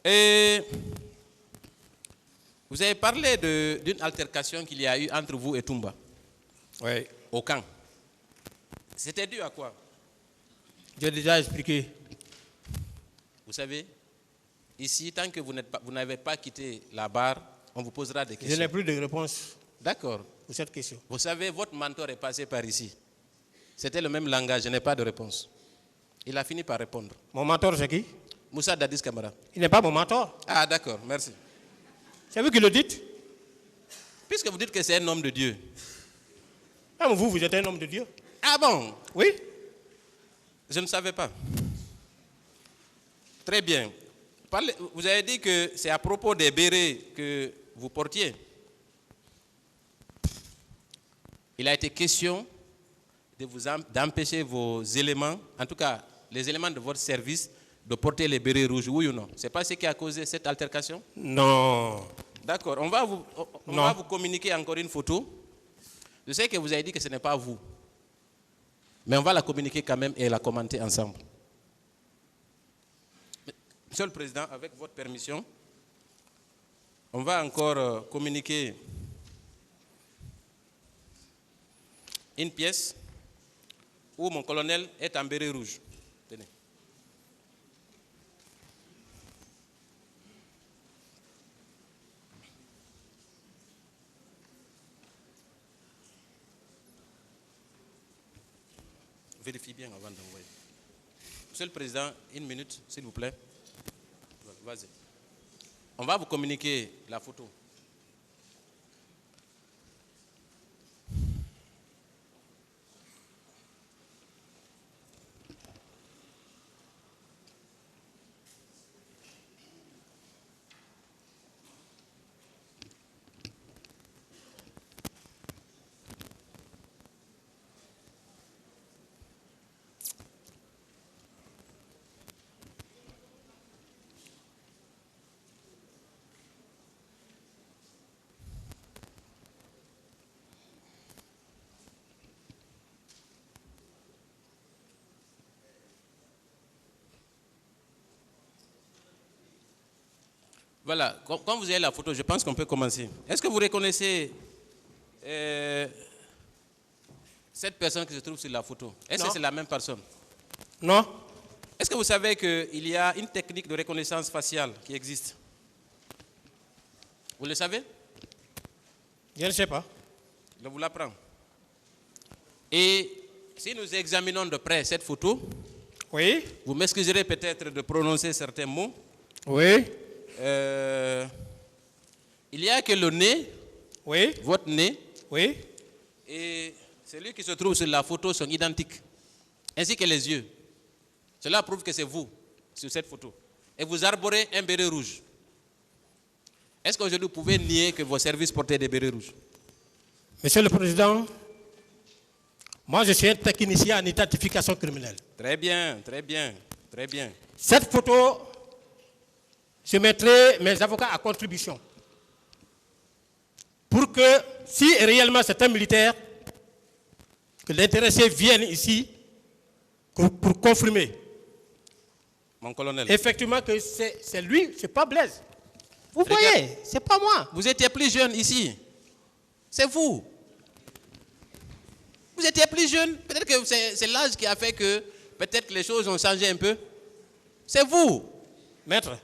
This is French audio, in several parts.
Et vous avez parlé d'une altercation qu'il y a eu entre vous et Toumba. Oui. Au camp. C'était dû à quoi? J'ai déjà expliqué. Vous savez, ici, tant que vous n'avez pas quitté la barre, on vous posera des questions. Je n'ai plus de réponse. D'accord. Pour cette question. Vous savez, votre mentor est passé par ici. C'était le même langage, je n'ai pas de réponse. Il a fini par répondre. Mon mentor, c'est qui? Moussa Dadis Camara. Il n'est pas mon mentor. Ah, d'accord, merci. C'est vous qui le dites? Puisque vous dites que c'est un homme de Dieu. Ah, vous êtes un homme de Dieu. Ah bon? Oui. Je ne savais pas. Très bien. Vous avez dit que c'est à propos des bérets que vous portiez. Il a été question d'empêcher vos éléments, en tout cas les éléments de votre service, de porter les bérets rouges, oui ou non? C'est pas ce qui a causé cette altercation? Non. D'accord, on va vous communiquer encore une photo. Je sais que vous avez dit que ce n'est pas vous. Mais on va la communiquer quand même et la commenter ensemble. Monsieur le Président, avec votre permission, on va encore communiquer une pièce où mon colonel est en béret rouge. Tenez. Vérifiez bien avant d'envoyer. Monsieur le Président, une minute, s'il vous plaît. Vas-y. On va vous communiquer la photo. Voilà, quand vous avez la photo, je pense qu'on peut commencer. Est-ce que vous reconnaissez cette personne qui se trouve sur la photo? Est-ce que c'est la même personne? Non. Est-ce que vous savez qu'il y a une technique de reconnaissance faciale qui existe? Vous le savez? Je ne sais pas. Je vous l'apprends. Et si nous examinons de près cette photo, oui. Vous m'excuserez peut-être de prononcer certains mots. Oui. Il y a que le nez, oui. Votre nez, oui. Et celui qui se trouve sur la photo sont identiques, ainsi que les yeux. Cela prouve que c'est vous sur cette photo. Et vous arborez un béret rouge. Est-ce qu'aujourd'hui vous pouvez nier que vos services portaient des bérets rouges? Monsieur le Président, moi je suis un technicien en identification criminelle. Très bien, très bien, très bien. Cette photo, je mettrai mes avocats à contribution pour que, si réellement c'est un militaire, que l'intéressé vienne ici pour confirmer. Mon colonel. Effectivement que c'est lui, c'est pas Blaise. Vous voyez, c'est pas moi. Vous étiez plus jeune ici. C'est vous. Vous étiez plus jeune. Peut-être que c'est l'âge qui a fait que peut-être que les choses ont changé un peu. C'est vous. Maître.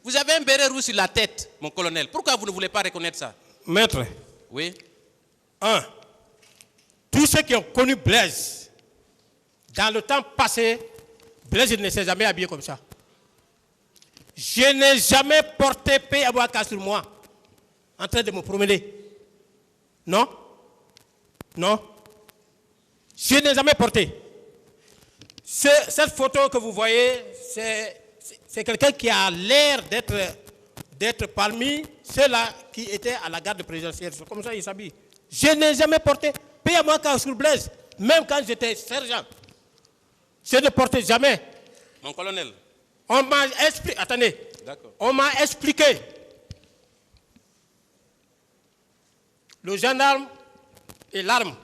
Vous avez un béret rouge sur la tête, mon colonel. Pourquoi vous ne voulez pas reconnaître ça? Maître. Oui. Tous ceux qui ont connu Blaise, dans le temps passé, Blaise ne s'est jamais habillé comme ça. Je n'ai jamais porté paix à Ouaka sur moi, en train de me promener. Non? Non? Je n'ai jamais porté. Cette photo que vous voyez, c'est quelqu'un qui a l'air d'être parmi ceux-là qui étaient à la garde présidentielle. C'est comme ça qu'il s'habille. Je n'ai jamais porté paix à Ouaka sur Blaise, même quand j'étais sergent. Je ne portais jamais. Mon colonel. On m'a expliqué. Attendez. D'accord. On m'a expliqué. Le gendarme et l'arme.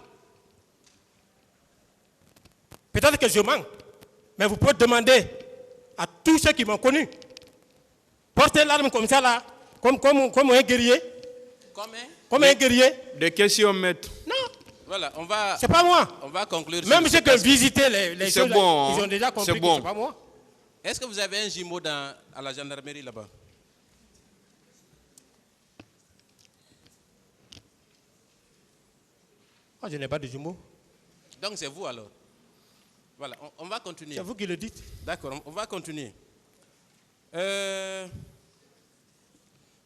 Peut-être que je mens, mais vous pouvez demander à tous ceux qui m'ont connu porter l'arme comme ça là, comme un guerrier. Comme un guerrier. De questions, maître. Non. Voilà, on va. C'est pas moi. On va conclure. Même sur ceux ce qui ont cas. visité les C'est choses, bon, ils ont déjà compris c'est que bon. c'est pas moi. Est-ce que vous avez un jumeau à la gendarmerie là-bas? Moi, je n'ai pas de jumeaux. Donc c'est vous alors. Voilà, on va continuer. C'est vous qui le dites. D'accord, on va continuer.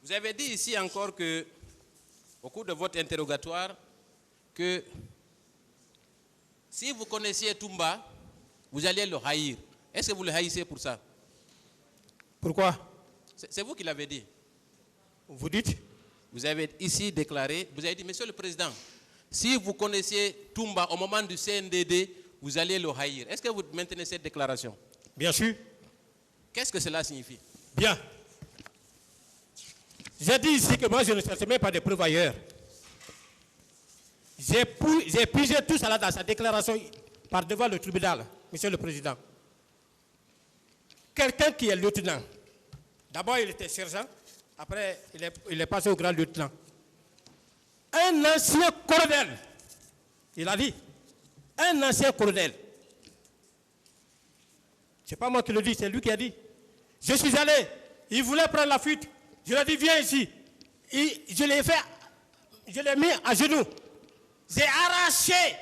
Vous avez dit ici encore que, au cours de votre interrogatoire, que si vous connaissiez Toumba, vous alliez le haïr. Est-ce que vous le haïssez pour ça? Pourquoi? C'est vous qui l'avez dit. Vous dites? Vous avez ici déclaré, vous avez dit, Monsieur le Président, si vous connaissiez Toumba au moment du CNDD, vous alliez le haïr. Est-ce que vous maintenez cette déclaration? Bien sûr. Qu'est-ce que cela signifie? Bien. J'ai dit ici que moi, je ne cherche même pas de preuves ailleurs. J'ai pigé tout cela dans sa déclaration par devant le tribunal, Monsieur le Président. Quelqu'un qui est lieutenant, d'abord il était sergent, après il est passé au grand lieutenant. Un ancien colonel, il a dit, un ancien colonel. Ce n'est pas moi qui le dis, c'est lui qui a dit. Je suis allé, il voulait prendre la fuite. Je lui ai dit, viens ici. Je l'ai mis à genoux. J'ai arraché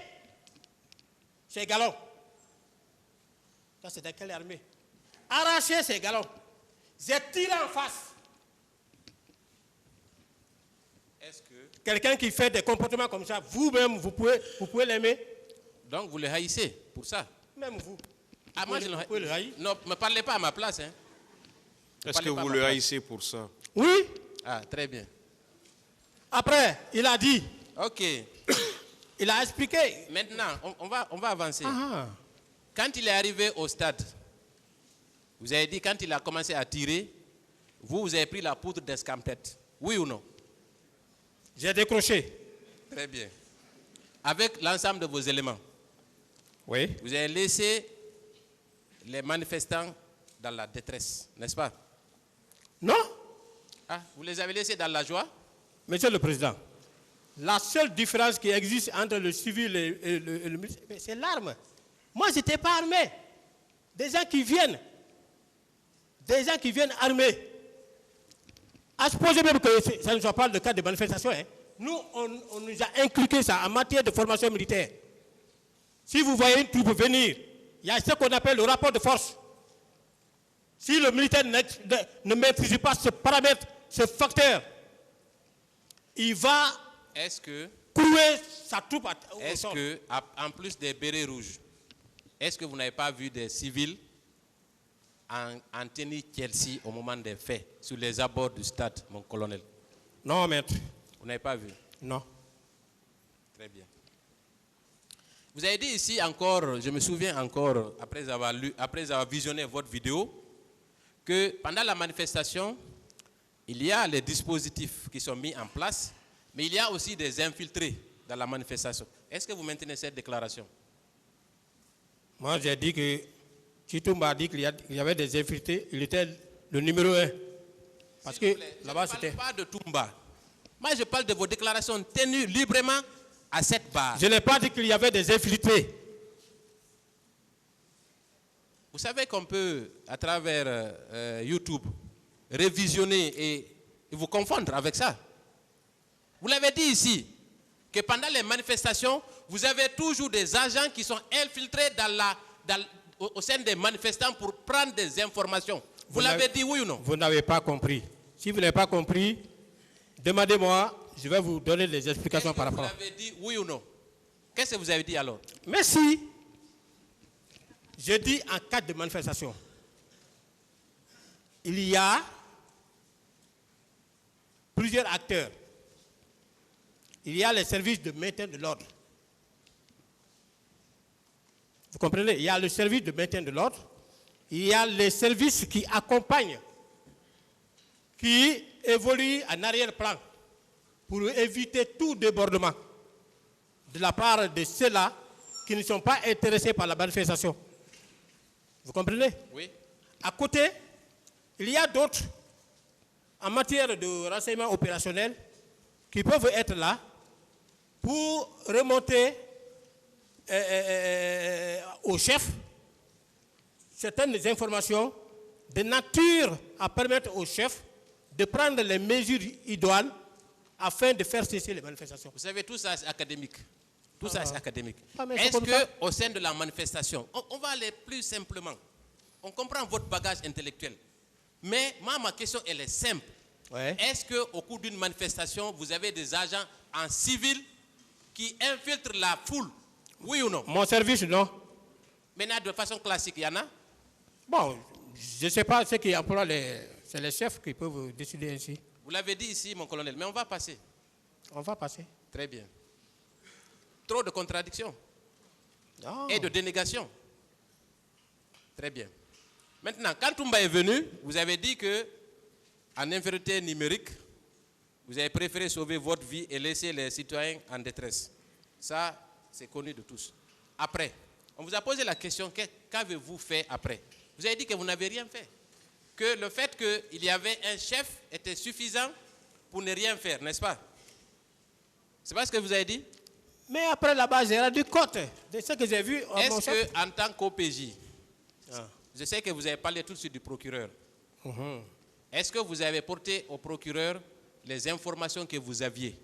ses galons. Ça, c'est dans quelle armée? Arraché ses galons. J'ai tiré en face. Est-ce que... Quelqu'un qui fait des comportements comme ça, vous-même, vous pouvez l'aimer. Donc vous le haïssez pour ça? Même vous. Ah, moi, je vous pouvez le haïr. Non, ne me parlez pas à ma place. Hein. Est-ce que vous le haïssez pour ça? Oui. Ah, très bien. Après, il a dit. Ok. Il a expliqué. Maintenant, on va avancer. Ah. Quand il est arrivé au stade, vous avez dit, quand il a commencé à tirer, vous avez pris la poudre d'escampette. Oui ou non? J'ai décroché. Très bien. Avec l'ensemble de vos éléments, Oui. vous avez laissé les manifestants dans la détresse, n'est-ce pas? Non. Ah, vous les avez laissés dans la joie? Monsieur le Président, la seule différence qui existe entre le civil et le militaire, c'est l'arme. Moi, je n'étais pas armé. Des gens qui viennent armés. À supposer même que ça ne soit pas le cas de manifestation, hein. Nous, on nous a inculqué ça en matière de formation militaire. Si vous voyez une troupe venir, il y a ce qu'on appelle le rapport de force. Si le militaire ne maîtrise pas ce paramètre, ce facteur, il va clouer sa troupe au sol. Est-ce que, en plus des bérets rouges, est-ce que vous n'avez pas vu des civils en tenue Chelsea au moment des faits, sur les abords du stade, mon colonel? Non, maître. Vous n'avez pas vu? Non. Très bien. Vous avez dit ici encore, je me souviens encore, après avoir visionné votre vidéo, que pendant la manifestation, il y a les dispositifs qui sont mis en place, mais il y a aussi des infiltrés dans la manifestation. Est-ce que vous maintenez cette déclaration? Moi, j'ai dit que Chitumba a dit qu'il y avait des infiltrés, il était le numéro 1. Parce que là-bas, c'était... Je ne parle pas de Toumba. Moi, je parle de vos déclarations tenues librement à cette barre. Je n'ai pas dit qu'il y avait des infiltrés. Vous savez qu'on peut, à travers YouTube, révisionner et vous confondre avec ça. Vous l'avez dit ici, que pendant les manifestations, vous avez toujours des agents qui sont infiltrés au sein des manifestants pour prendre des informations. Vous l'avez dit, oui ou non? Vous n'avez pas compris. Si vous n'avez pas compris, demandez-moi, je vais vous donner des explications par rapport. Vous l'avez dit, oui ou non? Qu'est-ce que vous avez dit alors? Merci. Je dis en cas de manifestation, il y a plusieurs acteurs. Il y a les services de maintien de l'ordre. Vous comprenez? Il y a le service de maintien de l'ordre. Il y a les services qui accompagnent, qui évoluent en arrière-plan pour éviter tout débordement de la part de ceux-là qui ne sont pas intéressés par la manifestation. Vous comprenez? Oui. À côté, il y a d'autres en matière de renseignement opérationnel qui peuvent être là pour remonter au chef certaines informations de nature à permettre au chef de prendre les mesures idoines afin de faire cesser les manifestations. Vous savez, tout ça c'est académique. Tout ça c'est académique. Mais c'est Est-ce comme ça. qu'au sein de la manifestation, on va aller plus simplement. On comprend votre bagage intellectuel. Mais moi, ma question, elle est simple. Ouais. Est-ce qu'au cours d'une manifestation, vous avez des agents en civil qui infiltrent la foule? Oui ou non? Mon service, non. Maintenant, de façon classique, il y en a? Bon, je ne sais pas ce qui emploie c'est les chefs qui peuvent décider ainsi. Vous l'avez dit ici, mon colonel, mais on va passer. On va passer. Très bien. Trop de contradictions Non. et de dénégations. Très bien. Maintenant, quand Toumba est venu, vous avez dit que, en infériorité numérique, vous avez préféré sauver votre vie et laisser les citoyens en détresse. Ça, c'est connu de tous. Après, on vous a posé la question, qu'avez-vous fait après? Vous avez dit que vous n'avez rien fait. Que le fait qu'il y avait un chef était suffisant pour ne rien faire, n'est-ce pas? C'est pas ce que vous avez dit? Mais après là-bas, j'ai rendu compte de ce que j'ai vu. Est-ce qu'en tant qu'OPJ, je sais que vous avez parlé tout de suite du procureur. Est-ce que vous avez porté au procureur les informations que vous aviez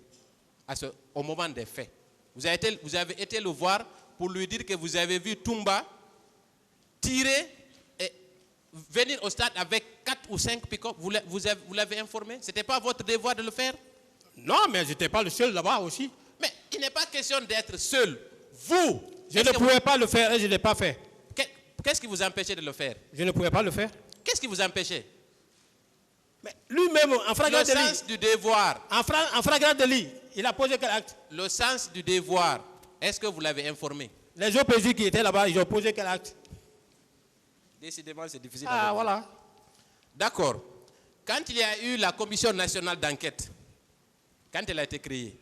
au moment des faits? Vous avez été le voir pour lui dire que vous avez vu Toumba tirer et venir au stade avec 4 ou 5 pick-up. Vous l'avez informé? Ce n'était pas votre devoir de le faire? Non, mais je n'étais pas le seul là-bas aussi. Mais il n'est pas question d'être seul. Vous, Je ne pouvais pas le faire et je ne l'ai pas fait. qu'est-ce qui vous empêchait de le faire? Je ne pouvais pas le faire. Qu'est-ce qui vous empêchait? Mais lui-même, en flagrant Le délit, sens du devoir. en flagrant délit, il a posé quel acte? Le sens du devoir. Est-ce que vous l'avez informé? Les OPJ qui étaient là-bas, ils ont posé quel acte? Décidément, c'est difficile. Ah, voilà. D'accord. Quand il y a eu la commission nationale d'enquête, quand elle a été créée,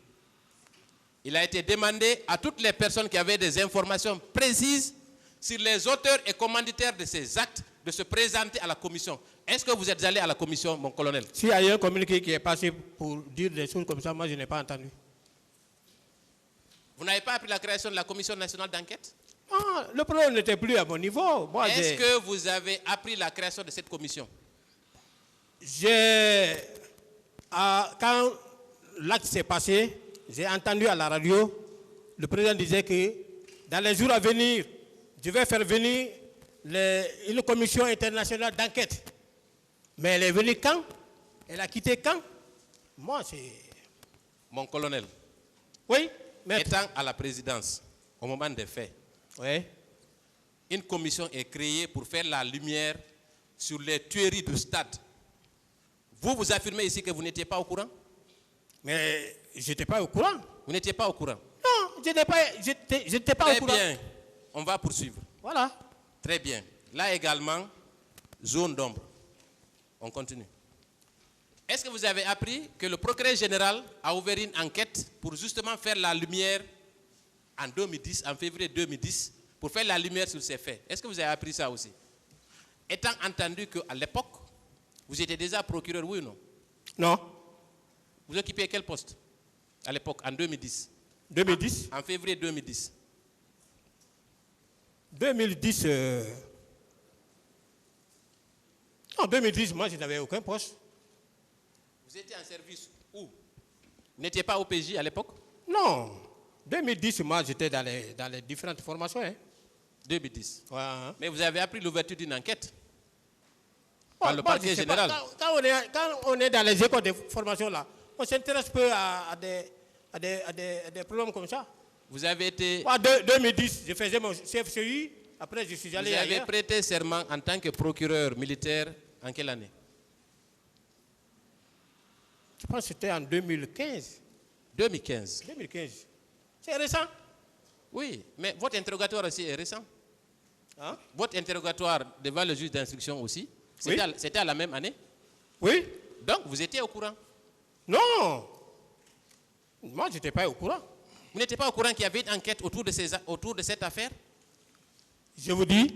il a été demandé à toutes les personnes qui avaient des informations précises sur les auteurs et commanditaires de ces actes de se présenter à la commission. Est-ce que vous êtes allé à la commission, mon colonel? S'il y a eu un communiqué qui est passé pour dire des choses comme ça, moi je n'ai pas entendu. Vous n'avez pas appris la création de la commission nationale d'enquête? Ah, le problème n'était plus à mon niveau. Moi, Est-ce que vous avez appris la création de cette commission? Quand l'acte s'est passé, j'ai entendu à la radio, le président disait que dans les jours à venir, je vais faire venir une commission internationale d'enquête. Mais elle est venue quand? Elle a quitté quand? Moi, c'est... Mon colonel, Oui, maître. étant à la présidence, au moment des faits, Oui. une commission est créée pour faire la lumière sur les tueries du stade. Vous affirmez ici que vous n'étiez pas au courant? Mais je n'étais pas au courant. Vous n'étiez pas au courant? Non, je n'étais pas au Très courant. bien. On va poursuivre. Voilà. Très bien. Là également, zone d'ombre. On continue. Est-ce que vous avez appris que le procureur général a ouvert une enquête pour justement faire la lumière en 2010, en février 2010, pour faire la lumière sur ces faits? Est-ce que vous avez appris ça aussi? Étant entendu qu'à l'époque, vous étiez déjà procureur, oui ou non? Non. Vous occupiez quel poste à l'époque, en 2010? 2010. En février 2010. 2010. En 2010, moi, je n'avais aucun poste. Vous étiez en service où? Vous n'étiez pas au PJ à l'époque? Non. 2010, moi, j'étais dans les différentes formations. Hein. 2010. Ouais, hein. Mais vous avez appris l'ouverture d'une enquête Bon, par le bon, parquet je sais pas, général. quand on est dans les écoles de formation là, on s'intéresse peu à des problèmes comme ça. Vous avez été, Moi, 2010, je faisais mon CFCI, après je suis vous allé avez ailleurs. prêté serment en tant que procureur militaire en quelle année? Je pense que c'était en 2015. 2015. 2015. C'est récent. Oui, mais votre interrogatoire aussi est récent. Hein? Votre interrogatoire devant le juge d'instruction aussi, Oui. c'était à la même année. Oui. Donc, vous étiez au courant. Non. Moi, je n'étais pas au courant. Vous n'étiez pas au courant qu'il y avait une enquête autour de cette affaire? Je vous dis,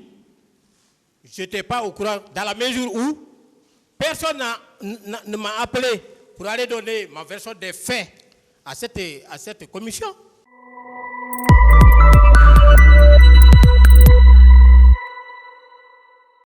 je n'étais pas au courant dans la mesure où personne n'a ne m'a appelé pour aller donner ma version des faits à cette commission.